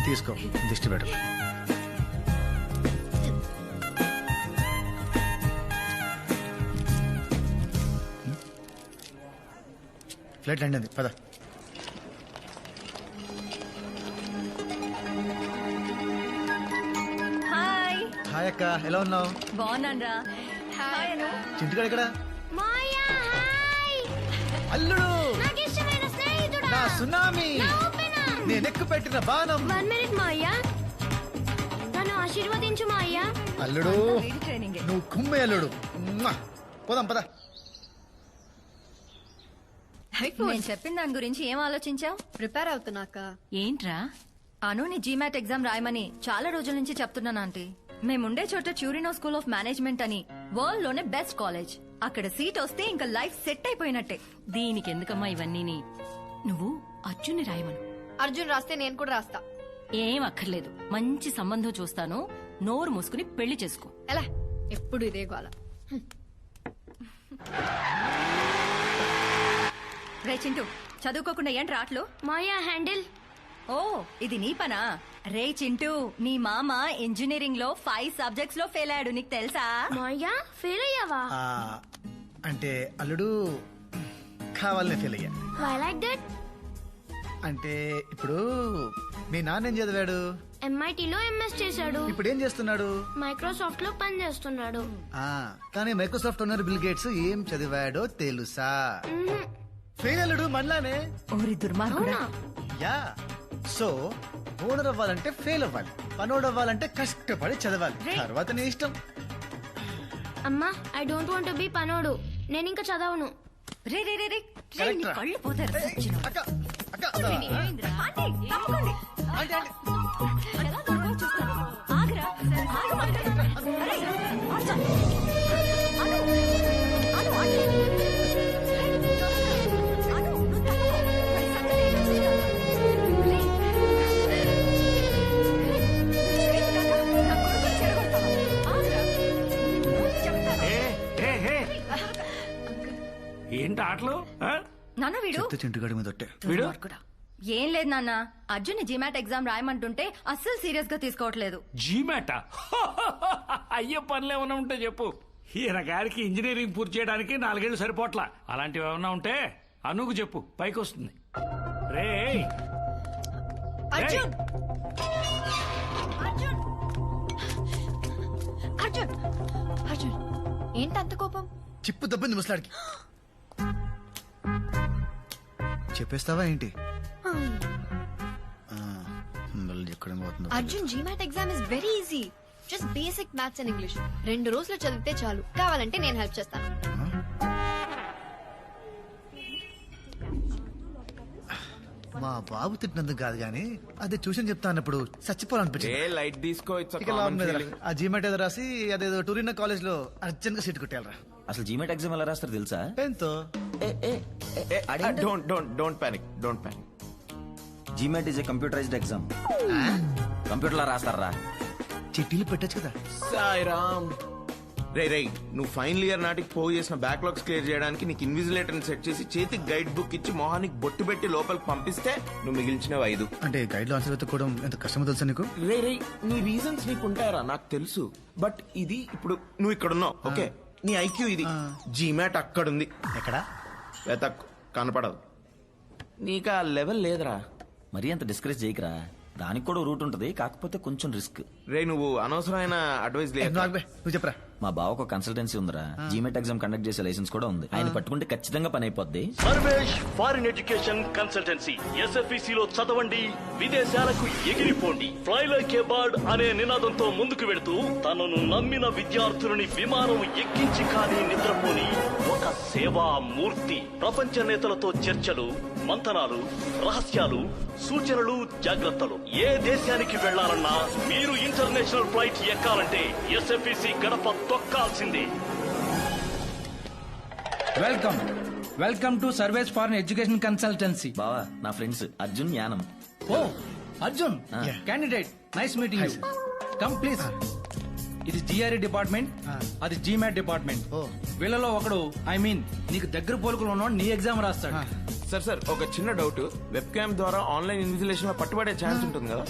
తీసుకో, దిష్టి పెట్టు. ఫ్లైట్ ల్యాండ్ అయింది, పద. హాయ్. హాయ్ అక్క, ఎలా ఉన్నావు? బాగున్నానరా. హాయ్ అను. చింటిగాడు ఇక్కడ. మాయా హాయ్. అల్లుడు నాకు ఇష్టమైన స్నేహితుడా. నా సునామీ, నా ఓపెనర్. నేనెక్కు పెట్టిన బాణం. 1 మినిట్ మాయా, నన్ను ఆశీర్వదించు మాయా. అల్లుడు ట్రైనింగ్. నువ్వు కుమ్మే అల్లుడు. మ్వా. పోదాం పద. నేను చెప్పిన దాని గురించి ఏం ఆలోచించావు? ప్రిపేర్ అవుతున్నాక. ఏంట్రా? అను నీ జీమాట్ ఎగ్జామ్ రాయమని చాలా రోజుల నుంచి చెప్తున్నాను ఆంటీ. మేముండే చోట ట్యూరినో స్కూల్ ఆఫ్ మేనేజ్మెంట్ అని వరల్డ్ లోనే బెస్ట్ కాలేజ్. అక్కడ సీట్ వస్తే ఇంకా లైఫ్ సెట్ అయిపోయినట్టే. దీనికి ఎందుకమ్మా ఇవన్నీ? నువ్వు అర్జున్ని రాయమను. అర్జున్ రాస్తే నేను కూడా రాస్తా. ఏం అక్కర్లేదు, మంచి సంబంధం చూస్తాను, నోరు మూసుకుని పెళ్లి చేసుకో. ఎలా ఎప్పుడు ఇదే గోల. రే చింటూ, చదువుకోకుండా ఏంట్రా ఆటలు? మాయా హ్యాండిల్. ఓ ఇది నీ పనా? రే చింటూ, నీ మామ ఇంజనీరింగ్ లో 5 సబ్జెక్ట్స్ లో ఫెయిల్ అయ్యాడు, నీకు తెలుసా? మాయా ఫెయిల్ అయ్యావా? అంటే అల్లుడు కావాలనే ఫెయిల్ అయ్యా. Why like that? అంటే ఇప్పుడు మీ నాన్న ఏం చదివాడు? MIT లో MS చేశాడు. ఇప్పుడు ఏం చేస్తున్నాడు? మైక్రోసాఫ్ట్ లో పని చేస్తున్నాడు. కానీ మైక్రోసాఫ్ట్ ఓనర్ బిల్ గేట్స్ ఏం చదివాడో తెలుసా? ఫెయిల్ అల్లుడు మనలానే. ఓరి దుర్మార్గుడా. యా, సో ఓనర్ అవ్వాలంటే ఫెయిల్ అవ్వాలి, పనోడు అవ్వాలంటే కష్టపడి చదవాలి, తర్వాత నీ ఇష్టం. అమ్మా, I don't want to be పనోడు. నేను ఇంకా చదవను. రే రే రే రే, Correct నీ రా. కళ్ళు పోతారు. అక్క అక్క ఆంటీ, తప్పకండి. ఎలా దొరకవో చూస్తాను. ఆగురా, ఆగు మాట్లాడు. అరే, ఆగు. అను, అను, ఆంటీ. అను, నువ్వు తప్పకు. మరి సంగతి ఏంటో చూస్తాను. ప్లీజ్. చేయి కాక, నా కొడుకుని చెడగొడతావా? ఆగురా. చెప్తాను. ఏంటి ఆటలు? నాన్న వీడు చింటుగాడి మీద ఒట్టే. వీడు దుర్మార్గుడా. ఏం లేదు నాన్న, అర్జున్ జీమాట్ ఎగ్జామ్ రాయమంటుంటే అస్సలు సీరియస్ గా తీసుకోవట్లేదు. జీమాట అయ్యే పనులు ఏమైనా ఉంటే చెప్పు. ఈయన గారికి ఇంజనీరింగ్ పూర్తి చేయడానికి 4 ఏళ్లు సరిపోట్లా. అలాంటివి ఏమైనా ఉంటే అనుకు చెప్పు, పైకి వస్తుంది. రే అర్జున్, అర్జున్, అర్జున్, అర్జున్, ఏంటంత కోపం? చిప్పు దబ్బింది ముసలాడికి. చెప్పేస్తావా ఏంటి? Arjun, GMAT exam is very easy. Just basic maths and English. 2 రోజులు చదివితే చాలు. కావాలంటే నేను హెల్ప్ చేస్తాను. మా బాబు తిట్టినందుకు కాదు గానీ అదే ట్యూషన్ చెప్తా అన్నప్పుడు చచ్చిపోవాలనిపించింది. లైట్ తీసుకో. ఇక లాభం లేదురా. ఆ జీమెట్ ఏదో రాసి అదేదో టూరినో కాలేజ్ లో అర్జెంట్ గా సీట్ కొట్టేయాలరా. అసలు జీమెట్ ఎగ్జామ్ ఎలా రాస్తారు తెలుసా? పెన్తో. Don't panic. GMAT is a computerized exam. Computer లో రాస్తారా? చిట్టీలు పెట్టచ్చు కదా. సాయిరామ్. రే నువ్వు ఫైనల్ ఇయర్ నాటికి పోగు చేసిన బ్యాక్లాగ్స్ క్లియర్ చేయడానికి నీకు ఇన్విజిలేటర్ సెట్ చేసి చేతికి గైడ్ బుక్ ఇచ్చి మొహానికి బొట్టు పెట్టి లోపలికి పంపిస్తే నువ్వు మిగిల్చినవి 5. అంటే గైడ్ లో ఆన్సర్ వెతుక్కోవడం ఎంత కష్టమో తెలుసా నీకు? రే నీ రీజన్స్ నీకు ఉంటాయరా, నాకు తెలుసు. బట్ ఇది ఇప్పుడు నువ్వు ఇక్కడ ఉన్నావు, ఓకే? నీ ఐక్యూ ఇది. జీమాట్ అక్కడుంది. ఎక్కడ? వెతక్కు, కనపడదు. నీకు ఆ లెవెల్ లేదురా. మరీ అంత డిస్కరేజ్ చేయకరా. దానికి కూడా రూట్ ఉంటది, కాకపోతే కొంచెం రిస్క్. రే నువ్వు అనవసరమైన అడ్వైస్ లేదు. నువ్వు చెప్పరా. మా బావకు ఒక కన్సల్టెన్సీ ఉందిరా. జీమెట్ ఎగ్జామ్ కండక్ట్ చేసే లైసెన్స్ కూడా ఉంది. ఆయన పట్టుకుంటే ఖచ్చితంగా పని అయిపోద్ది. Sarvesh foreign education consultancy. SFEC లో చదవండి, విదేశాలకు ఎగిరిపోండి. ఫ్లై లైక్ ఏ బర్డ్ అనే నినాదంతో ముందుకు వెళుతూ తనను నమ్మిన విద్యార్థులని విమానం ఎక్కించి కానీ నిద్రపోని ఒక సేవా మూర్తి. ప్రపంచ నేతలతో చర్చలు, మంతనాలు, రహస్యాలు, సూచనలు, జాగ్రత్తలు. ఏ దేశానికి వెళ్లాలన్నా మీరు ఇంటర్నేషనల్ ఫ్లైట్ ఎక్కాలంటే SFEC గడప తొక్కాల్సిందే. Welcome to survey's foreign education consultancy. బావా, నా ఫ్రెండ్స్ అర్జున్, యానం. ఓ Arjun, candidate, nice meeting you. Come please. ఇది GRE డిపార్ట్మెంట్, అది GMAT డిపార్ట్మెంట్. వీళ్ళలో ఒకడు, ఐ మీన్ నీకు దగ్గర పోలుకులు ఉన్నవాడు నీ ఎగ్జామ్ రాస్తాడు. సార్ ఒక చిన్న డౌట్. వెబ్ క్యామ్ ద్వారా ఆన్లైన్ ఇన్విజిలేషన్ లో పట్టుబడే ఛాన్స్ ఉంటుంది కదా?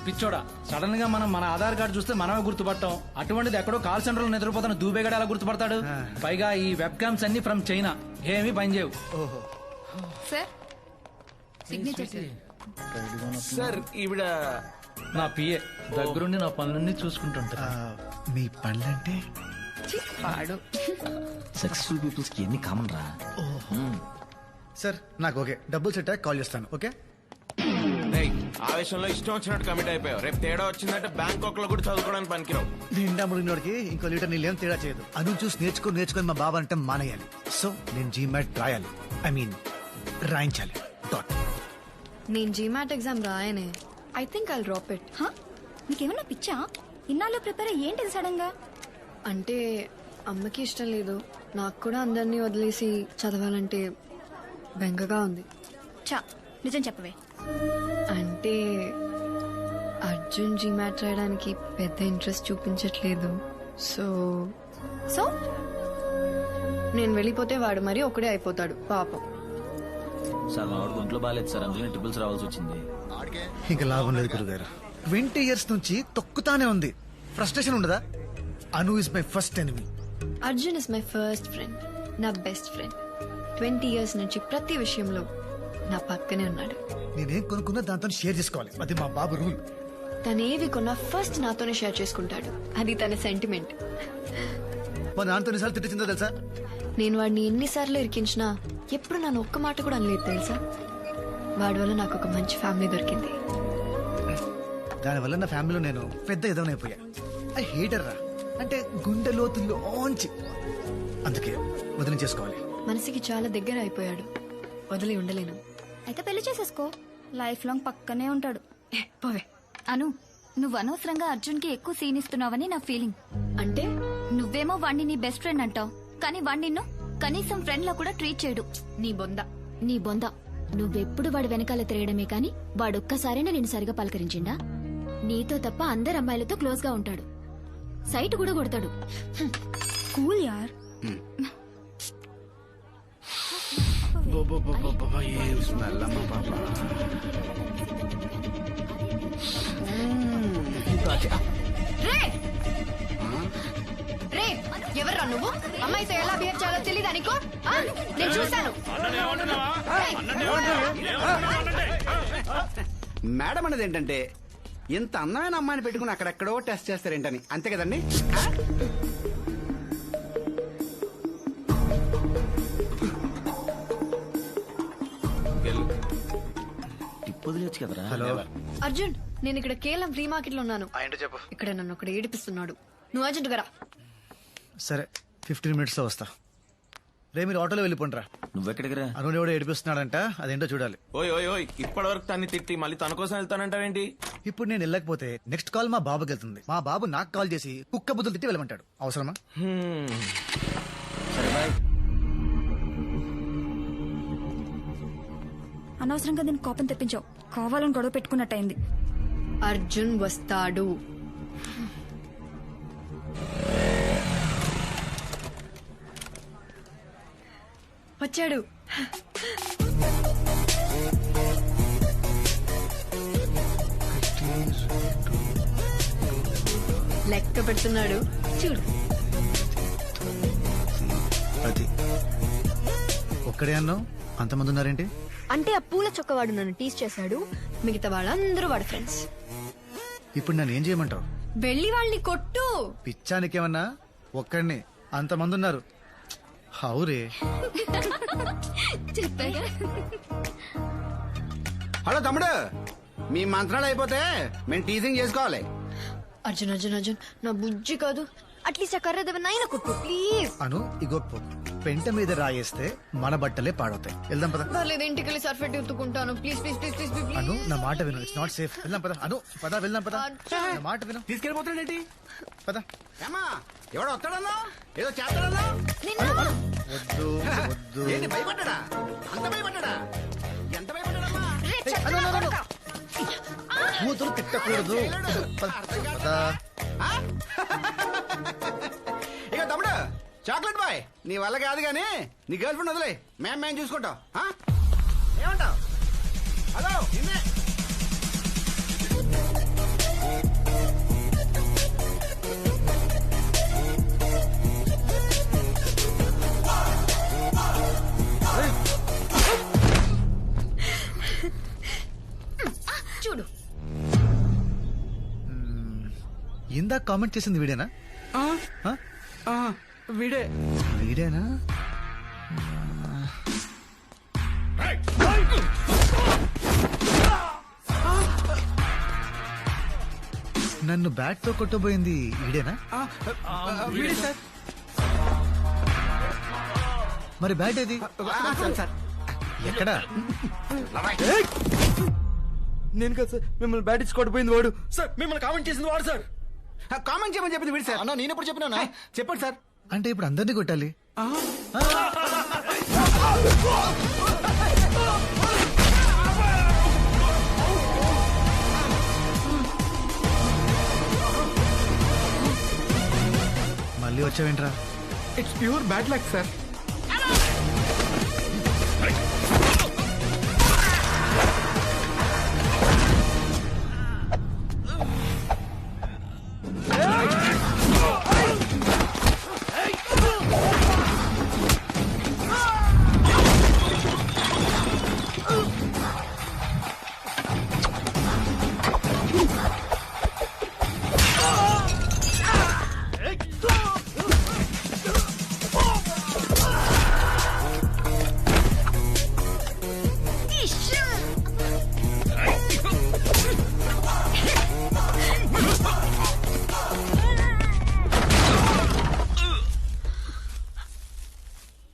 పిచ్చోడా, సడన్ గా మనం మన ఆధార్ కార్డు చూస్తే మనమే గుర్తుపట్టాం. అటువంటిది ఎక్కడో కాల్ సెంటర్ లో నిద్రపోతున్న దూబేగాడు ఎలా గుర్తుపడతాడు? పైగా ఈ వెబ్ క్యామ్స్ అన్ని ఫ్రమ్ చైనా, ఏమీ పనిచేయవు. ఓహో సార్ సిగ్నేచర్ సార్ ఈవిడ నా పిఏ దగ్గరుండి నా పనులన్నీ చూసుకుంటుంటా. మీ పనులంటే పాడు. సక్సెస్ఫుల్ పీపుల్స్ కి ఎన్ని కామన్ రా. సార్ నాకు ఓకే, డబ్బులు సెట్ అయ్యాక కాల్ చేస్తాను. ఓకే ఆవేశంలో ఇష్టం వచ్చినట్టు కమిట్ అయిపోయావు. రేపు తేడా వచ్చిందంటే బ్యాంకాక్ లో కూడా చదువుకోవడానికి పనికిరావు. నిండా ముడినోడికి ఇంకో లీటర్ నీళ్ళేం తేడా చేయదు. అను చూసి నేర్చుకొని మా బాబా అంటే మానేయాలి. సో నేను జీమాట్ రాయాలి, ఐ మీన్ రాయించాలి. డాట్. నేను జీమాట్ ఎగ్జామ్ రాయనే. I think I'll drop it. నీకేమన్నా పిచ్చా? ఇన్నాళ్ళు ప్రిపేర్ ఏంటి సడన్ గా? అంటే అమ్మకి ఇష్టం లేదు, నాకు కూడా అందరినీ వదిలేసి చదవాలంటే బెంగగా ఉంది. చా నిజం చెప్పవే. అంటే అర్జున్ జీమాట్ రాయడానికి పెద్ద ఇంట్రెస్ట్ చూపించట్లేదు. సో సో నేను వెళ్ళిపోతే వాడు మరి ఒకడే అయిపోతాడు పాపం. సార్ మా వాడికి ఒంట్లో బాగాలేదు సార్, అందుకని ట్రిపుల్స్ రావాల్సి వచ్చింది. ఇంకా లాభం లేదు గురుగారు. 20 years నుంచి తొక్కుతానే ఉంది. ఫ్రస్ట్రేషన్ ఉండదా? Anu is my first enemy. Arjun is my first friend, నా బెస్ట్ ఫ్రెండ్. 20 years నుంచి ప్రతి విషయంలో నా పక్కనే ఉన్నాడు. నేనేం కొనుక్కున్నా దాంతో షేర్ చేసుకోవాలి, అది మా బాబు రూల్. తనేవి కొన్నా ఫస్ట్ నాతోనే షేర్ చేసుకుంటాడు, అది తన సెంటిమెంట్. మా నాన్నతో ఎన్నిసార్లు తిట్టిందో తెలుసా? నేను వాడిని ఎన్నిసార్లు ఇరికించినా ఎప్పుడు నన్ను ఒక్క మాట కూడా అనలేదు తెలుసా. వాడి వల్ల నాకు ఒక మంచి ఫ్యామిలీ దొరికింది. దానివల్ల నా ఫ్యామిలీలో నేను పెద్ద ఎదవనైపోయా. ఐ హేటర్ రా, అంటే గుండె లోతుల్లోంచి. అందుకే వదిలించేసుకోవాలి. మనసుకి చాలా దగ్గర అయిపోయాడు, వదిలి ఉండలేను. అయితే పెళ్లి చేసేసుకో, లైఫ్ లాంగ్ పక్కనే ఉంటాడు. పోవే. అను, నువ్వు అనవసరంగా అర్జున్ కి ఎక్కువ సీన్ ఇస్తున్నావని నా ఫీలింగ్. అంటే నువ్వేమో వాణ్ణి నీ బెస్ట్ ఫ్రెండ్ అంటావు, కానీ వాణ్ణి నిన్ను కనీసం ఫ్రెండ్ లా కూడా ట్రీట్ చేయడు. నీ బొంద. నీ బొంద. నువ్వెప్పుడు వాడి వెనకాల తిరగడమే కాని వాడొక్కసారైనా నేను సరిగా పలకరించిండా? నీతో తప్ప అందరు అమ్మాయిలతో క్లోజ్ గా ఉంటాడు, సైట్ కూడా కొడతాడు. కూల్ యార్. రే ఎవర్రా నువ్వు? అమ్మాయితో ఎలా బిహేవ్ చేయాలో తెలీదా నీకు? నేను చూశాను. మేడం అనేది ఏంటంటే ఇంత అందమైన అమ్మాయిని పెట్టుకుని అక్కడెక్కడో టెస్ట్ చేస్తారేంటని, అంతే కదండి? టిప్ వదిలేచ్చు కదరా. హలో అర్జున్, నేను ఇక్కడ కేవలం ఫ్రీ మార్కెట్ లో ఉన్నాను. ఏంటో చెప్పు. ఇక్కడ నన్ను ఒకడు ఏడిపిస్తున్నాడు, నువ్వు అర్జెంట్ గా రా. సరే 15 minutes లో వస్తా. రే మీరు ఆటోలో వెళ్ళిపోండి రా. నువ్వెక్కడికి రా? అను ఎవడో ఏడిపిస్తున్నాడంట, అదేంటో చూడాలి. ఓయ్ ఇప్పటి వరకు తన్ని తిట్టి మళ్ళీ తన కోసం వెళ్తానంటావేంటి? ఇప్పుడు నేను వెళ్ళకపోతే నెక్స్ట్ కాల్ మా బాబుకి వెళ్తుంది. మా బాబు నాకు కాల్ చేసి కుక్క బుద్ధులు తిట్టి వెళ్ళమంటాడు. అవసరమా? సరే బాయ్. అనవసరంగా నేను కోపం తెప్పించావు, కావాలని గొడవ పెట్టుకున్నట్టయింది. అర్జున్ వస్తాడు. వచ్చాడు. లెక్క పెడుతున్నాడు చూడు. అది ఒక్కడే అన్నావు, అంతమంది ఉన్నారేంటి? అంటే ఆ పూల చొక్కవాడు నన్ను టీస్ చేశాడు, మిగతా వాళ్ళందరూ వాడు ఫ్రెండ్స్. ఇప్పుడు నన్ను ఏం చేయమంటావు? వెళ్ళి వాళ్ళని కొట్టు. పిచ్చానికేమన్నా? ఒక్కడిని అంతమంది ఉన్నారు. హౌరే. హలో తమ్ముడు, మీ మంత్రాలు అయిపోతే మేము టీజింగ్ చేసుకోవాలి. అర్జున్ అర్జున్ అర్జున్, నా బుజ్జి కాదు, అట్లీస్ట్ ఆ కర్ర దేవనైనా కొట్టు ప్లీజ్. అను ఇగో పెంట మీద రాయేస్తే మన బట్టలే పాడవుతాయి. వెళ్దాం పద. పర్లేదు, ఇంటికి వెళ్ళి సర్ఫెట్ ఎత్తుకుంటాను. Please please please please please. Anu నా మాట విను, ఇట్స్ నాట్ సేఫ్. వెళ్దాం పద. అను పద, వెళ్దాం పద. నా మాట విను, తీసుకెళ్ళిపోతాడేంటి? పద. ఏమా ఎవడో వస్తాడన్నా, ఏదో చేస్తాడన్నా? వద్దు వద్దు. ఏంటి భయపడ్డా? అంత భయపడ్డా? ఎంత భయపడ్డాడమ్మా? కూతురు తిట్టకూడదు. పద, పద. ఇక తమ్ముడు చాక్లెట్ బాయ్, నీ వల్ల కాదు గానీ నీ గర్ల్ ఫ్రెండ్ వదిలే, మేము చూసుకుంటాం. ఇందాక కామెంట్ చేసింది వీడేనా? వీడే. వీడేనా? నన్ను బ్యాట్ తో కొట్టబోయింది వీడేనా? వీడే సార్. మరి బ్యాట్ ఏది? సార్ ఎక్కడా? నేను కదా సార్ మిమ్మల్ని బ్యాట్ ఇచ్చి కొట్టిపోయింది వాడు. సార్ మిమ్మల్ని కామెంట్ చేసింది వాడు సార్. కామెంట్ చేయమని చెప్పింది వీడు సార్. అన్నా నేను ఎప్పుడు చెప్పినా చెప్పండి సార్. అంటే ఇప్పుడు అందరినీ కొట్టాలి? మళ్ళీ వచ్చావేంట్రా? It's pure bad luck sir.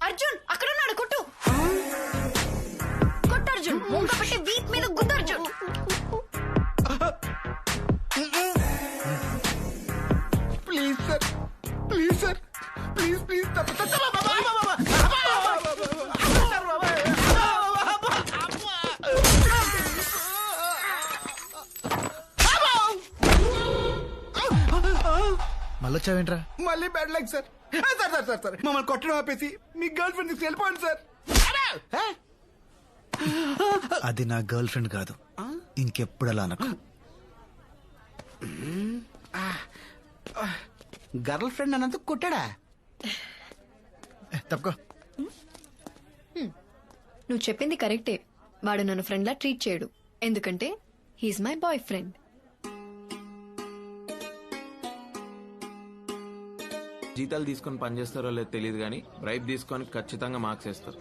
Arjun అక్కడ ఉన్నాడు, కొట్టు కొట్టు అర్జున్. ముంగ పెట్టి వీప్ మీద గుద్దు Arjun. Please sir, please sir, please please. మళ్ళీ వచ్చావేంట్రా? మళ్ళీ bad luck sir. Sir sir sir sir మమ్మల్ని కొట్టడం ఆపేసి మీ గర్ల్ ఫ్రెండ్ తీసుకు వెళ్ళిపోండి సార్. అది నా గర్ల్ ఫ్రెండ్ కాదు, ఇంకెప్పుడు అలా అనకు. గర్ల్ ఫ్రెండ్ అన్నందుకు కొట్టాడా? తప్పుకో. నువ్వు చెప్పింది కరెక్టే. వాడు నన్ను ఫ్రెండ్ లా ట్రీట్ చేయడు, ఎందుకంటే హీఈస్ మై బాయ్ ఫ్రెండ్. జీతాలు తీసుకొని పనిచేస్తారో లేదో తెలియదు కానీ బ్రైబ్ తీసుకొని ఖచ్చితంగా మార్క్స్ వేస్తారు.